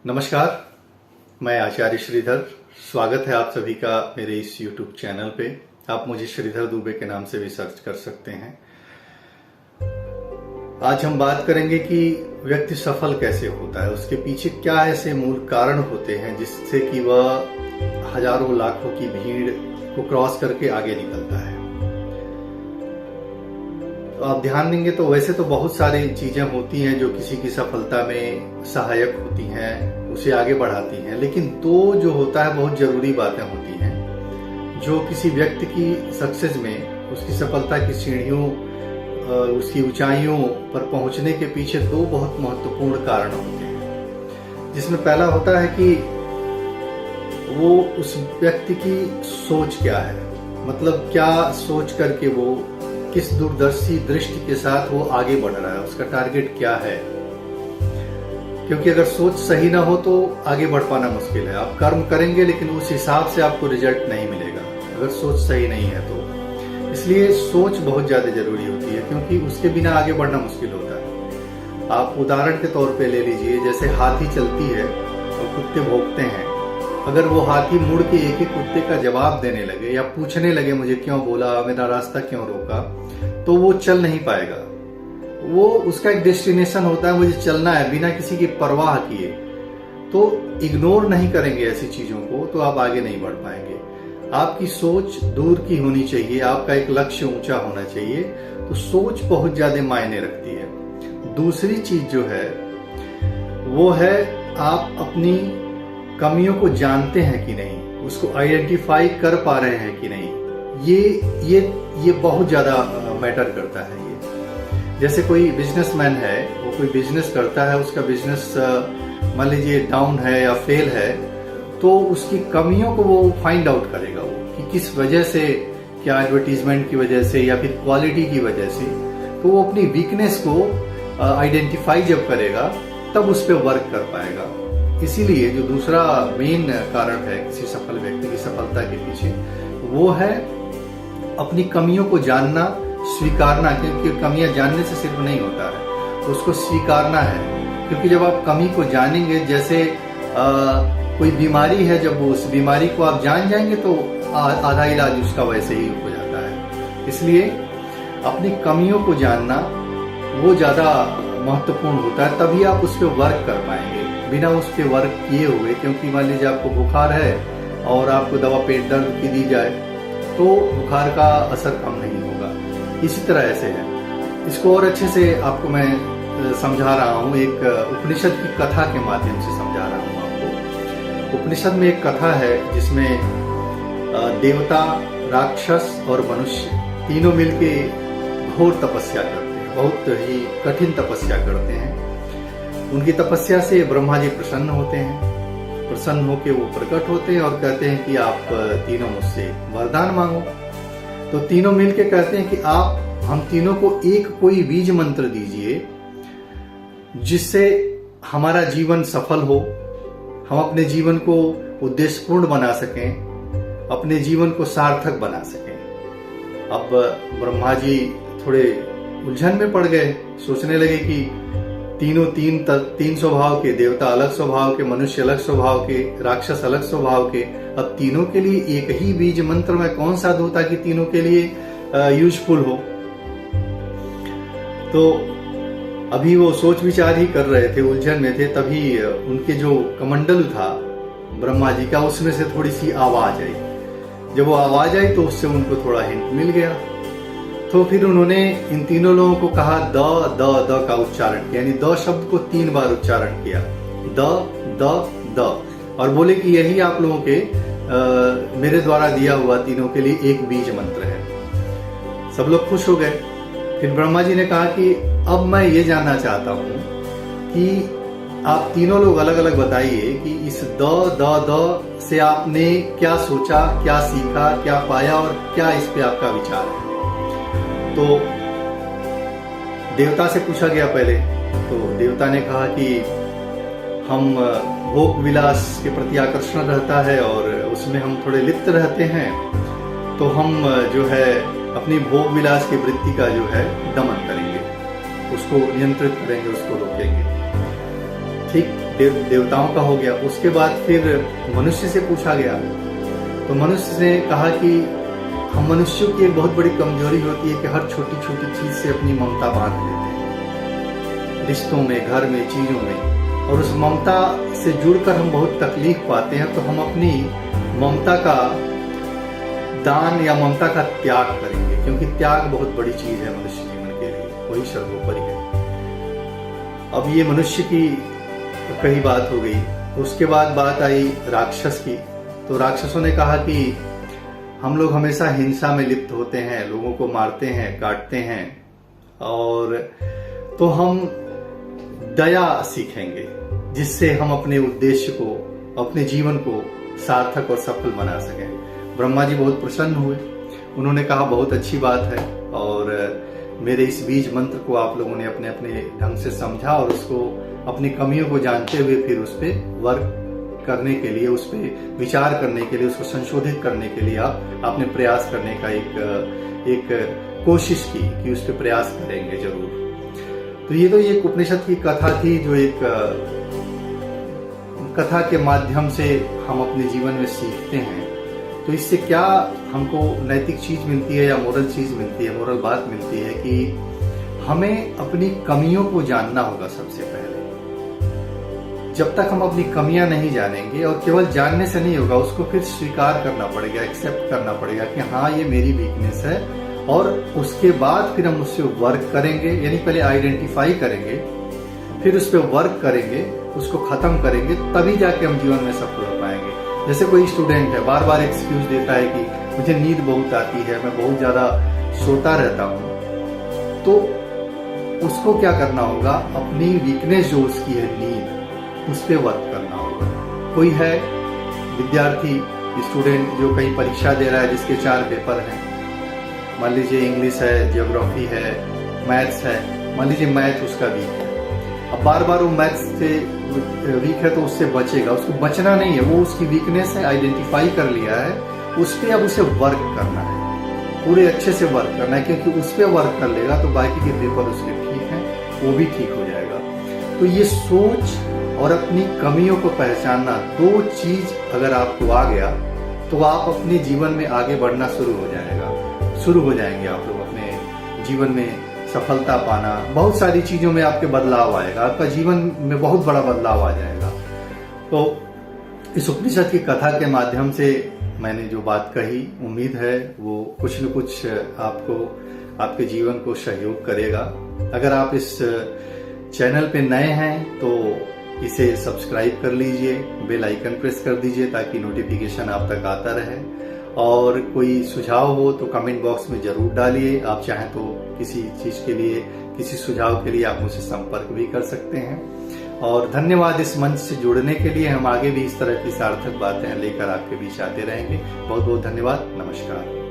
नमस्कार, मैं आचार्य श्रीधर। स्वागत है आप सभी का मेरे इस YouTube चैनल पे। आप मुझे श्रीधर दुबे के नाम से भी सर्च कर सकते हैं। आज हम बात करेंगे कि व्यक्ति सफल कैसे होता है, उसके पीछे क्या ऐसे मूल कारण होते हैं जिससे कि वह हजारों लाखों की भीड़ को क्रॉस करके आगे निकलता है। तो आप ध्यान देंगे तो वैसे तो बहुत सारी चीजें होती हैं जो किसी की सफलता में सहायक होती हैं, उसे आगे बढ़ाती हैं, लेकिन दो जो होता है बहुत जरूरी बातें होती हैं जो किसी व्यक्ति की सक्सेस में, उसकी सफलता की सीढ़ियों, उसकी ऊंचाइयों पर पहुंचने के पीछे दो बहुत महत्वपूर्ण कारण होते हैं। जिसमें पहला होता है कि वो उस व्यक्ति की सोच क्या है, मतलब क्या सोच करके वो किस दूरदर्शी दृष्टि के साथ वो आगे बढ़ रहा है, उसका टारगेट क्या है। क्योंकि अगर सोच सही ना हो तो आगे बढ़ पाना मुश्किल है। आप कर्म करेंगे लेकिन उस हिसाब से आपको रिजल्ट नहीं मिलेगा अगर सोच सही नहीं है तो। इसलिए सोच बहुत ज्यादा जरूरी होती है, क्योंकि उसके बिना आगे बढ़ना मुश्किल होता है। आप उदाहरण के तौर पे ले लीजिए, जैसे हाथी चलती है और कुत्ते भौंकते हैं। अगर वो हाथी मुड़ के एक ही कुत्ते का जवाब देने लगे या पूछने लगे मुझे क्यों बोला, मेरा रास्ता क्यों रोका, तो वो चल नहीं पाएगा। वो उसका एक डेस्टिनेशन होता है, मुझे चलना है बिना किसी की परवाह किए। तो इग्नोर नहीं करेंगे ऐसी चीजों को तो आप आगे नहीं बढ़ पाएंगे। आपकी सोच दूर की होनी चाहिए, आपका एक लक्ष्य ऊंचा होना चाहिए। तो सोच बहुत ज्यादा मायने रखती है। दूसरी चीज जो है वो है आप अपनी कमियों को जानते हैं कि नहीं, उसको आइडेंटिफाई कर पा रहे हैं कि नहीं। ये बहुत ज्यादा मैटर करता है। ये जैसे कोई बिजनेसमैन है, वो कोई बिजनेस करता है, उसका बिजनेस मान लीजिए डाउन है या फेल है, तो उसकी कमियों को वो फाइंड आउट करेगा वो कि किस वजह से, क्या एडवर्टीजमेंट की वजह से या फिर क्वालिटी की वजह से। तो वो अपनी वीकनेस को आइडेंटिफाई जब करेगा तब उस पर वर्क कर पाएगा। इसीलिए जो दूसरा मेन कारण है किसी सफल व्यक्ति की सफलता के पीछे, वो है अपनी कमियों को जानना, स्वीकारना। क्योंकि कमियां जानने से सिर्फ नहीं होता है, उसको स्वीकारना है। क्योंकि जब आप कमी को जानेंगे, जैसे कोई बीमारी है, जब उस बीमारी को आप जान जाएंगे तो आधा इलाज उसका वैसे ही हो जाता है। इसलिए अपनी कमियों को जानना वो ज्यादा महत्वपूर्ण होता है, तभी आप उस पर वर्क कर पाएंगे। बिना उस पर वर्क किए हुए, क्योंकि मान लीजिए आपको बुखार है और आपको दवा पेट दर्द की दी जाए तो बुखार का असर कम नहीं होगा। इसी तरह ऐसे है। इसको और अच्छे से आपको मैं समझा रहा हूँ, एक उपनिषद की कथा के माध्यम से समझा रहा हूँ आपको। उपनिषद में एक कथा है जिसमें देवता, राक्षस और मनुष्य तीनों मिलके घोर तपस्या करते हैं, बहुत ही कठिन तपस्या करते हैं। उनकी तपस्या से ब्रह्मा जी प्रसन्न होते हैं। प्रसन्न होकर वो प्रकट होते हैं और कहते हैं कि आप तीनों मुझसे वरदान मांगो। तो तीनों मिलके कहते हैं कि आप हम तीनों को एक कोई बीज मंत्र दीजिए जिससे हमारा जीवन सफल हो, हम अपने जीवन को उद्देश्यपूर्ण बना सकें, अपने जीवन को सार्थक बना सकें। अब ब्रह्मा जी थोड़े उलझन में पड़ गए, सोचने लगे कि तीनों तीन स्वभाव के, देवता अलग स्वभाव के, मनुष्य अलग स्वभाव के, राक्षस अलग स्वभाव के। अब तीनों के लिए एक ही बीज मंत्र मैं कौन सा दूं ताकि तीनों के लिए यूजफुल हो। तो अभी वो सोच विचार ही कर रहे थे, उलझन में थे, तभी उनके जो कमंडल था ब्रह्मा जी का, उसमें से थोड़ी सी आवाज आई। जब वो आवाज आई तो उससे उनको थोड़ा हिंट मिल गया। तो फिर उन्होंने इन तीनों लोगों को कहा द द द का उच्चारण किया, यानी द शब्द को 3 बार उच्चारण किया, द द द, और बोले कि यही आप लोगों के मेरे द्वारा दिया हुआ तीनों के लिए एक बीज मंत्र है। सब लोग खुश हो गए। फिर ब्रह्मा जी ने कहा कि अब मैं ये जानना चाहता हूं कि आप तीनों लोग अलग अलग बताइए कि इस द द द से आपने क्या सोचा, क्या सीखा, क्या पाया और क्या इस पे आपका विचार है। तो देवता से पूछा गया पहले, तो देवता ने कहा कि हम भोग विलास के प्रति आकर्षण रहता है और उसमें हम थोड़े लिप्त रहते हैं, तो हम जो है अपनी भोग विलास की वृत्ति का जो है दमन करेंगे, उसको नियंत्रित करेंगे, उसको रोकेंगे। ठीक देवताओं का हो गया। उसके बाद फिर मनुष्य से पूछा गया, तो मनुष्य ने कहा कि हम मनुष्यों की एक बहुत बड़ी कमजोरी होती है कि हर छोटी छोटी चीज से अपनी ममता बांध लेते हैं, रिश्तों में, घर में, चीजों में, और उस ममता से जुड़कर हम बहुत तकलीफ पाते हैं। तो हम अपनी ममता का दान या ममता का त्याग करेंगे, क्योंकि त्याग बहुत बड़ी चीज है मनुष्य जीवन के लिए, वही सर्वोपरि है। अब ये मनुष्य की कई बात हो गई। उसके बाद बात आई राक्षस की। तो राक्षसों ने कहा कि हम लोग हमेशा हिंसा में लिप्त होते हैं, लोगों को मारते हैं, काटते हैं, और तो हम दया सीखेंगे, जिससे हम अपने उद्देश्य को, अपने जीवन को सार्थक और सफल बना सकें। ब्रह्मा जी बहुत प्रसन्न हुए। उन्होंने कहा बहुत अच्छी बात है, और मेरे इस बीज मंत्र को आप लोगों ने अपने अपने ढंग से समझा, और उसको अपनी कमियों को जानते हुए फिर उस पर वर्क करने के लिए, उस पर विचार करने के लिए, उसको संशोधित करने के लिए आपने प्रयास करने का एक कोशिश की कि उस पर प्रयास करेंगे जरूर। तो ये एक उपनिषद की कथा थी, जो एक कथा के माध्यम से हम अपने जीवन में सीखते हैं। तो इससे क्या हमको नैतिक चीज मिलती है या मोरल चीज मिलती है, मोरल बात मिलती है कि हमें अपनी कमियों को जानना होगा सबसे पहले। जब तक हम अपनी कमियां नहीं जानेंगे, और केवल जानने से नहीं होगा, उसको फिर स्वीकार करना पड़ेगा, एक्सेप्ट करना पड़ेगा कि हाँ ये मेरी वीकनेस है, और उसके बाद फिर हम उससे वर्क करेंगे। यानी पहले आइडेंटिफाई करेंगे, फिर उस पर वर्क करेंगे, उसको खत्म करेंगे, तभी जाके हम जीवन में सफल हो पाएंगे। जैसे कोई स्टूडेंट है, बार बार एक्सक्यूज देता है कि मुझे नींद बहुत आती है, मैं बहुत ज्यादा सोता रहता हूं, तो उसको क्या करना होगा, अपनी वीकनेस जो उसकी है नींद, उस पर वर्क करना होगा। कोई है विद्यार्थी, स्टूडेंट जो कहीं परीक्षा दे रहा है, जिसके 4 पेपर हैं, मान लीजिए इंग्लिश है, ज्योग्राफी है, मैथ्स है, मान लीजिए मैथ उसका वीक है। अब बार बार वो मैथ्स से वीक है तो उससे बचेगा, उसको बचना नहीं है, वो उसकी वीकनेस है, आइडेंटिफाई कर लिया है, उस पर अब उसे वर्क करना है, पूरे अच्छे से वर्क करना है, क्योंकि उस पर वर्क कर लेगा तो बाकी के पेपर उसके ठीक हैं, वो भी ठीक हो जाएगा। तो ये सोच और अपनी कमियों को पहचानना, 2 चीज अगर आपको आ गया तो आप अपने जीवन में आगे बढ़ना शुरू हो जाएंगे आप लोग अपने जीवन में सफलता पाना, बहुत सारी चीजों में आपके बदलाव आएगा, आपका जीवन में बहुत बड़ा बदलाव आ जाएगा। तो इस उपनिषद की कथा के माध्यम से मैंने जो बात कही, उम्मीद है वो कुछ न कुछ आपको, आपके जीवन को सहयोग करेगा। अगर आप इस चैनल पे नए हैं तो इसे सब्सक्राइब कर लीजिए, बेल आइकन प्रेस कर दीजिए ताकि नोटिफिकेशन आप तक आता रहे। और कोई सुझाव हो तो कमेंट बॉक्स में जरूर डालिए। आप चाहें तो किसी चीज के लिए, किसी सुझाव के लिए आप मुझसे संपर्क भी कर सकते हैं। और धन्यवाद इस मंच से जुड़ने के लिए। हम आगे भी इस तरह की सार्थक बातें लेकर आपके बीच आते रहेंगे। बहुत बहुत धन्यवाद। नमस्कार।